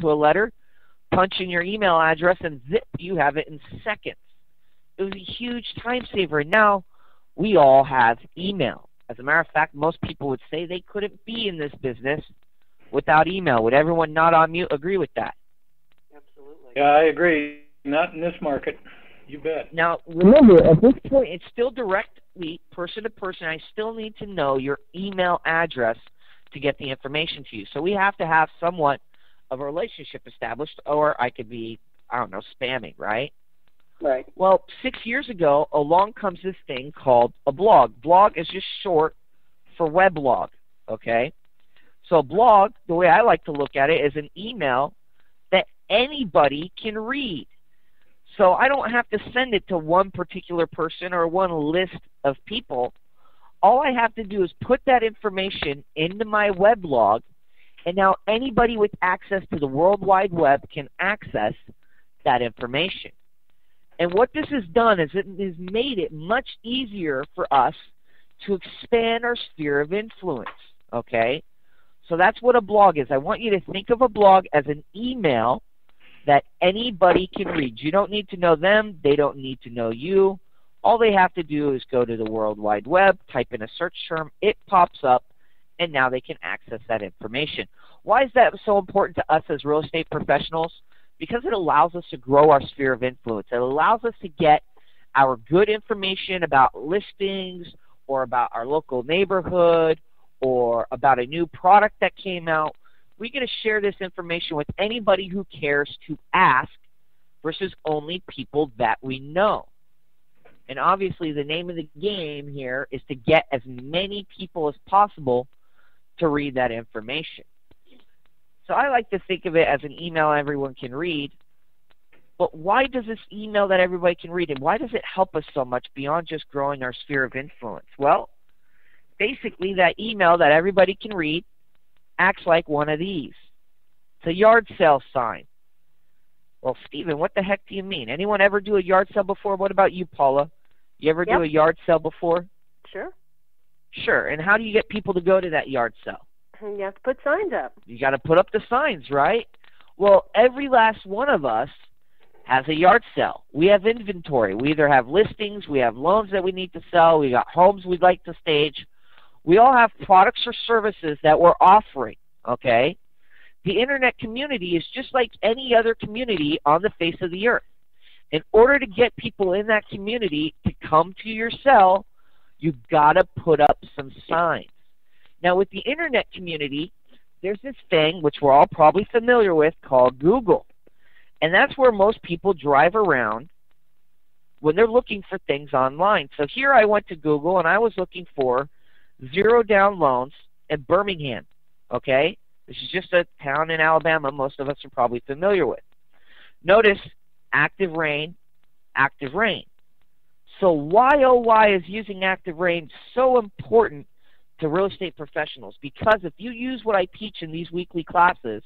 to a letter, punch in your email address, and zip, you have it in seconds. It was a huge time saver. And now we all have email. As a matter of fact, most people would say they couldn't be in this business without email. Would everyone not on mute agree with that? Absolutely. Yeah, I agree. Not in this market. You bet. Now, remember, at this point, it's still directly person to person. I still need to know your email address to get the information to you. So we have to have somewhat of a relationship established, or I could be, I don't know, spamming, right? Right. Well, 6 years ago, along comes this thing called a blog. Blog is just short for weblog, okay? So a blog, the way I like to look at it, is an email that anybody can read. So I don't have to send it to one particular person or one list of people. All I have to do is put that information into my weblog, and now anybody with access to the World Wide Web can access that information. And what this has done is it has made it much easier for us to expand our sphere of influence, okay? So that's what a blog is. I want you to think of a blog as an email that anybody can read. You don't need to know them. They don't need to know you. All they have to do is go to the World Wide Web, type in a search term, it pops up, and now they can access that information. Why is that so important to us as real estate professionals? Because it allows us to grow our sphere of influence. It allows us to get our good information about listings or about our local neighborhood or about a new product that came out. We're going to share this information with anybody who cares to ask versus only people that we know. And obviously the name of the game here is to get as many people as possible to read that information. So I like to think of it as an email everyone can read. But why does this email that everybody can read, and why does it help us so much beyond just growing our sphere of influence? Well, basically that email that everybody can read acts like one of these. It's a yard sale sign. Well, Stephen, what the heck do you mean? Anyone ever do a yard sale before? What about you, Paula? You ever do a yard sale before? Sure. Sure. And how do you get people to go to that yard sale? You have to put signs up. You got to put up the signs, right? Well, every last one of us has a yard sale. We have inventory. We either have listings, we have loans that we need to sell, we got homes we'd like to stage. We all have products or services that we're offering, okay? The internet community is just like any other community on the face of the earth. In order to get people in that community to come to your cell, you've got to put up some signs. Now, with the internet community, there's this thing, which we're all probably familiar with, called Google. And that's where most people drive around when they're looking for things online. So here I went to Google, and I was looking for zero-down loans in Birmingham, okay? This is just a town in Alabama most of us are probably familiar with. Notice ActiveRain, ActiveRain. So why, oh why is using ActiveRain so important to real estate professionals? Because if you use what I teach in these weekly classes,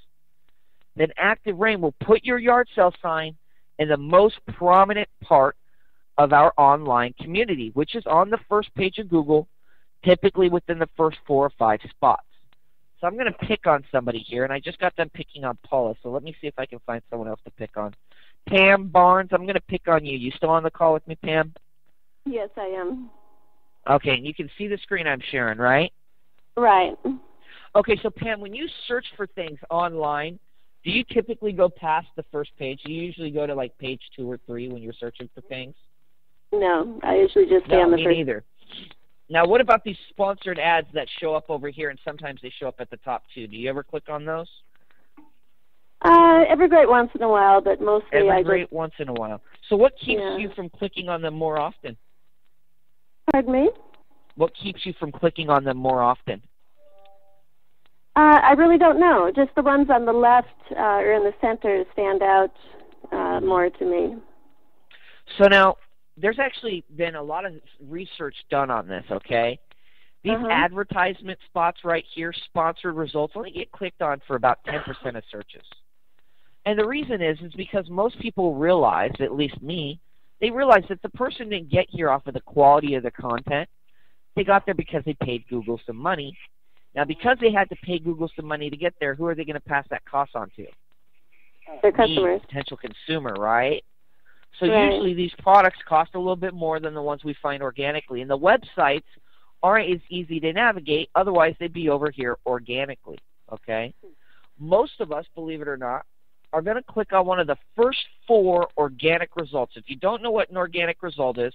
then ActiveRain will put your yard sale sign in the most prominent part of our online community, which is on the first page of Google, typically within the first 4 or 5 spots. So I'm going to pick on somebody here, and I just got done picking on Paula, so let me see if I can find someone else to pick on. Pam Barnes, I'm going to pick on you. You still on the call with me, Pam? Yes, I am. Okay, and you can see the screen I'm sharing, right? Right. Okay, so Pam, when you search for things online, do you typically go past the first page? Do you usually go to like page 2 or 3 when you're searching for things? No, I usually just stay on the me first. neither. Now, what about these sponsored ads that show up over here, and sometimes they show up at the top too? Do you ever click on those? Every great once in a while, but mostly once in a while. So what keeps you from clicking on them more often? Pardon me? What keeps you from clicking on them more often? I really don't know. Just the ones on the left or in the center stand out more to me. So now, there's actually been a lot of research done on this, okay? These advertisement spots right here, sponsored results, only get clicked on for about 10% of searches. And the reason is because most people realize, at least me, they realize that the person didn't get here off of the quality of the content. They got there because they paid Google some money. Now, because they had to pay Google some money to get there, who are they going to pass that cost on to? Their customers. Potential consumer, right? So Right. usually these products cost a little bit more than the ones we find organically. And the websites aren't as easy to navigate, otherwise they'd be over here organically, okay? Most of us, believe it or not, are going to click on one of the first 4 organic results. If you don't know what an organic result is,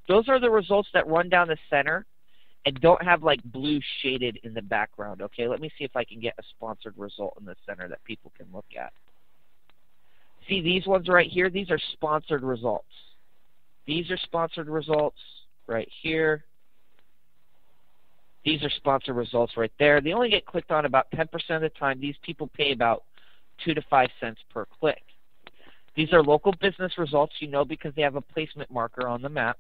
those are the results that run down the center and don't have like blue shaded in the background, okay? Let me see if I can get a sponsored result in the center that people can look at. See these ones right here? These are sponsored results. These are sponsored results right here. These are sponsored results right there. They only get clicked on about 10% of the time. These people pay about 2 to 5 cents per click. These are local business results, you know, because they have a placement marker on the map.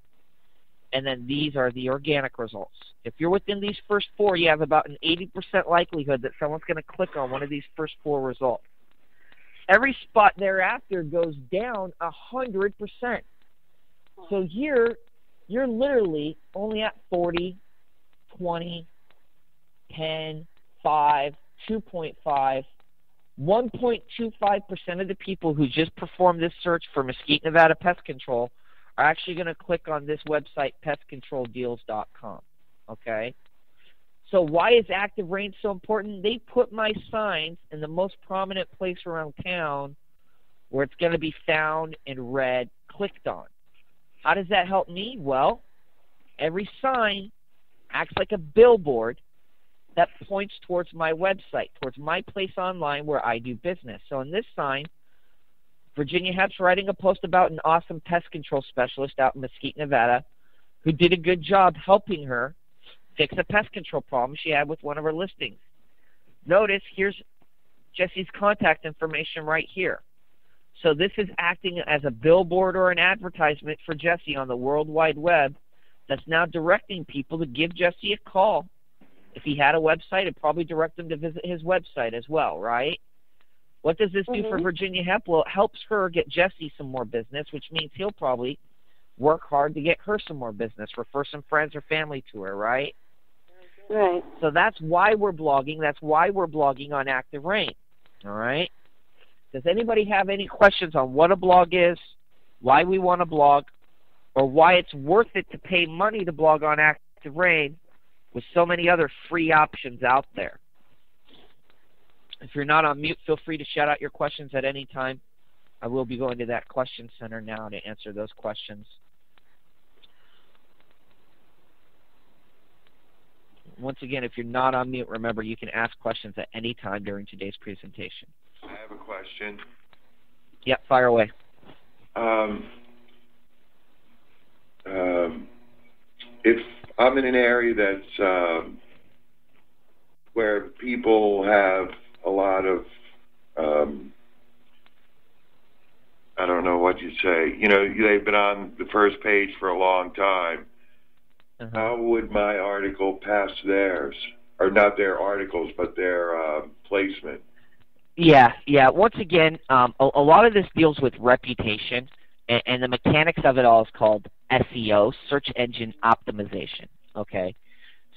And then these are the organic results. If you're within these first 4, you have about an 80% likelihood that someone's going to click on one of these first 4 results. Every spot thereafter goes down 100%. So here, you're literally only at 40, 20, 10, 5, 2.5, 1.25% of the people who just performed this search for Mesquite, Nevada pest control are actually going to click on this website, pestcontroldeals.com, okay? So why is ActiveRain so important? They put my signs in the most prominent place around town where it's going to be found and read, clicked on. How does that help me? Well, every sign acts like a billboard that points towards my website, towards my place online where I do business. So in this sign, Virginia Hep's writing a post about an awesome pest control specialist out in Mesquite, Nevada, who did a good job helping her fix a pest control problem she had with one of her listings. Notice here's Jesse's contact information right here. So this is acting as a billboard or an advertisement for Jesse on the World Wide Web that's now directing people to give Jesse a call. If he had a website, it'd probably direct them to visit his website as well, right? What does this do for Virginia Hep? Well, it helps her get Jesse some more business, which means he'll probably work hard to get her some more business, refer some friends or family to her, right? Right. So that's why we're blogging. That's why we're blogging on ActiveRain, all right? Does anybody have any questions on what a blog is, why we want to blog, or why it's worth it to pay money to blog on ActiveRain with so many other free options out there? If you're not on mute, feel free to shout out your questions at any time. I will be going to that question center now to answer those questions. Once again, if you're not on mute, remember you can ask questions at any time during today's presentation. I have a question. Yep, fire away. If I'm in an area that's where people have a lot of, I don't know what you'd say, you know, they've been on the first page for a long time, how would my article pass theirs? Or not their articles, but their placement? Yeah. Once again, a lot of this deals with reputation, and the mechanics of it all is called SEO, search engine optimization, okay?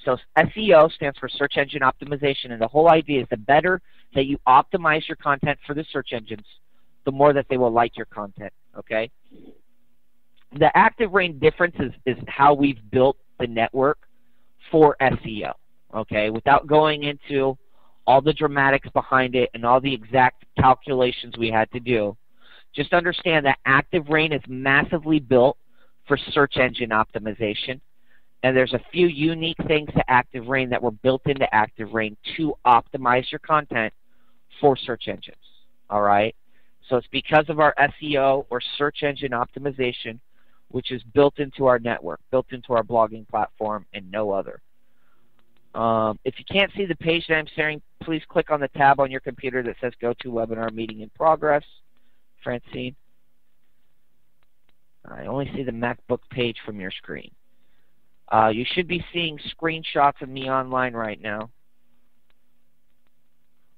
So SEO stands for search engine optimization, and the whole idea is the better that you optimize your content for the search engines, the more that they will like your content, okay? The ActiveRain difference is how we've built the network for SEO, okay? Without going into all the dramatics behind it and all the exact calculations we had to do, just understand that ActiveRain is massively built for search engine optimization. And there's a few unique things to ActiveRain that were built into ActiveRain to optimize your content for search engines, all right? So it's because of our SEO or search engine optimization, which is built into our network, built into our blogging platform, and no other. If you can't see the page that I'm sharing, please click on the tab on your computer that says Go to Webinar Meeting in Progress. Francine, I only see the MacBook page from your screen. You should be seeing screenshots of me online right now.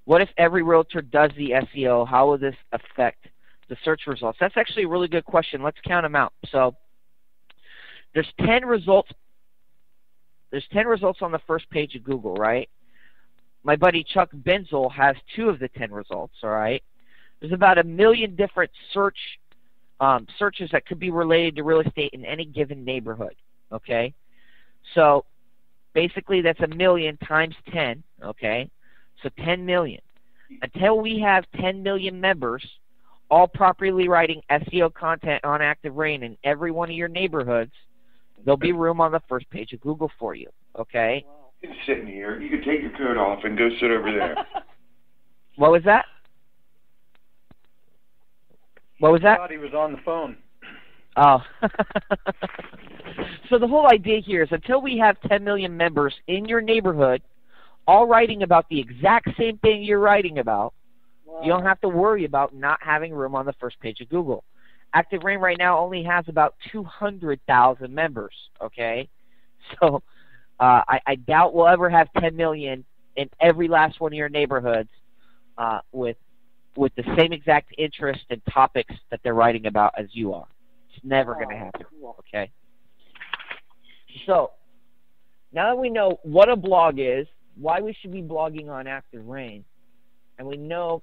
What if every realtor does the SEO? How will this affect the search results? That's actually a really good question. Let's count them out. So there's 10 results. There's 10 results on the first page of Google, right? My buddy Chuck Benzel has 2 of the 10 results, all right? There's about 1 million different searches that could be related to real estate in any given neighborhood, okay? So basically that's 1 million times 10, okay? So 10 million. Until we have 10 million members all properly writing SEO content on ActiveRain in every one of your neighborhoods, there'll be room on the first page of Google for you, okay? Wow. You can sit in here. You can take your coat off and go sit over there. What was that? What was that? I thought he was on the phone. Oh. So the whole idea here is until we have 10 million members in your neighborhood all writing about the exact same thing you're writing about, wow, you don't have to worry about not having room on the first page of Google. ActiveRain right now only has about 200,000 members, okay? So I doubt we'll ever have 10 million in every last one of your neighborhoods with the same exact interest and topics that they're writing about as you are. It's never going to happen, okay? So now that we know what a blog is, why we should be blogging on ActiveRain, and we know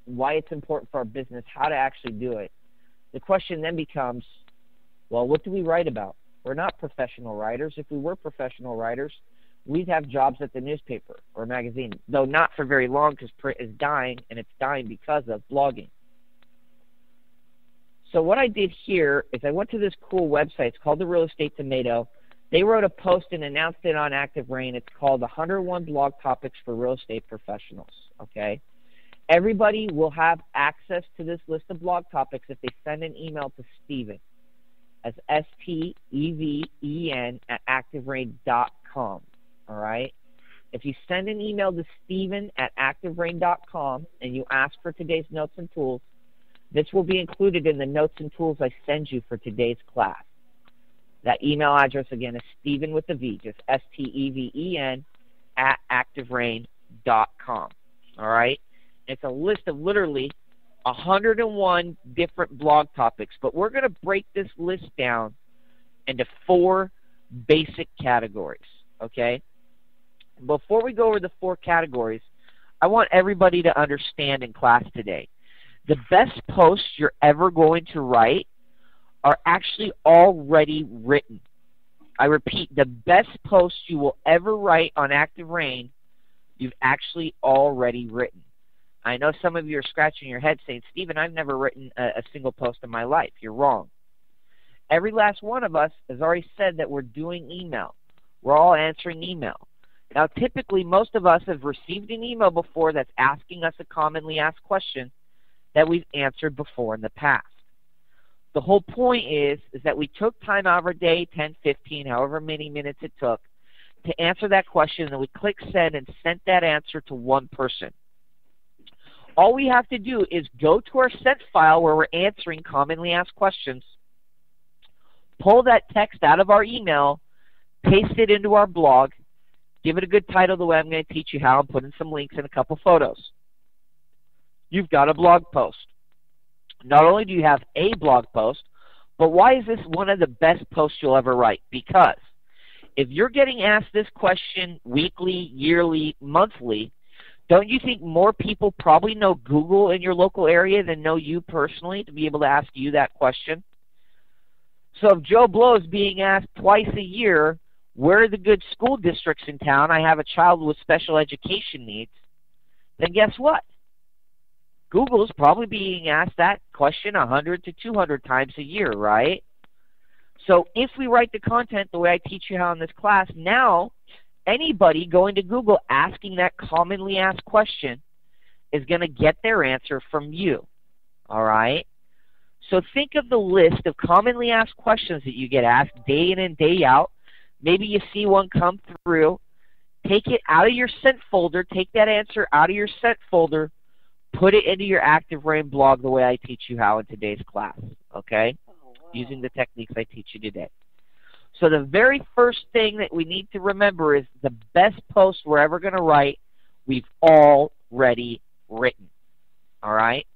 why it's important for our business, how to actually do it, the question then becomes, well, what do we write about? We're not professional writers. If we were professional writers, we'd have jobs at the newspaper or magazine, though not for very long because print is dying, and it's dying because of blogging. So what I did here is I went to this cool website. It's called the Real Estate Tomato. They wrote a post and announced it on ActiveRain. It's called 101 Blog Topics for Real Estate Professionals, okay? Everybody will have access to this list of blog topics if they send an email to Steven. That's STEVEN at ActiveRain.com, all right? If you send an email to Steven at ActiveRain.com and you ask for today's notes and tools, this will be included in the notes and tools I send you for today's class. That email address, again, is Steven with a V, just STEVEN at ActiveRain.com, all right? It's a list of literally 101 different blog topics, but we're going to break this list down into 4 basic categories, okay? Before we go over the 4 categories, I want everybody to understand in class today, the best posts you're ever going to write are actually already written. I repeat, the best posts you will ever write on ActiveRain, you've actually already written. I know some of you are scratching your head saying, Steven, I've never written a single post in my life. You're wrong. Every last one of us has already said that we're doing email. We're all answering email. Now, typically, most of us have received an email before that's asking us a commonly asked question that we've answered before in the past. The whole point is that we took time out of our day, 10, 15, however many minutes it took, to answer that question, and we clicked send and sent that answer to one person. All we have to do is go to our sent file where we're answering commonly asked questions, pull that text out of our email, paste it into our blog, give it a good title the way I'm going to teach you how, and put in some links and a couple photos. You've got a blog post. Not only do you have a blog post, but why is this one of the best posts you'll ever write? Because if you're getting asked this question weekly, yearly, monthly, don't you think more people probably know Google in your local area than know you personally to be able to ask you that question? So if Joe Blow is being asked twice a year, where are the good school districts in town? I have a child with special education needs. Then guess what? Google is probably being asked that question 100 to 200 times a year, right? So if we write the content the way I teach you how in this class, now anybody going to Google asking that commonly asked question is going to get their answer from you, all right? So think of the list of commonly asked questions that you get asked day in and day out. Maybe you see one come through. Take it out of your sent folder. Take that answer out of your sent folder. Put it into your ActiveRain blog the way I teach you how in today's class, okay? Oh, wow. Using the techniques I teach you today. So the very first thing that we need to remember is the best post we're ever going to write, we've already written, all right?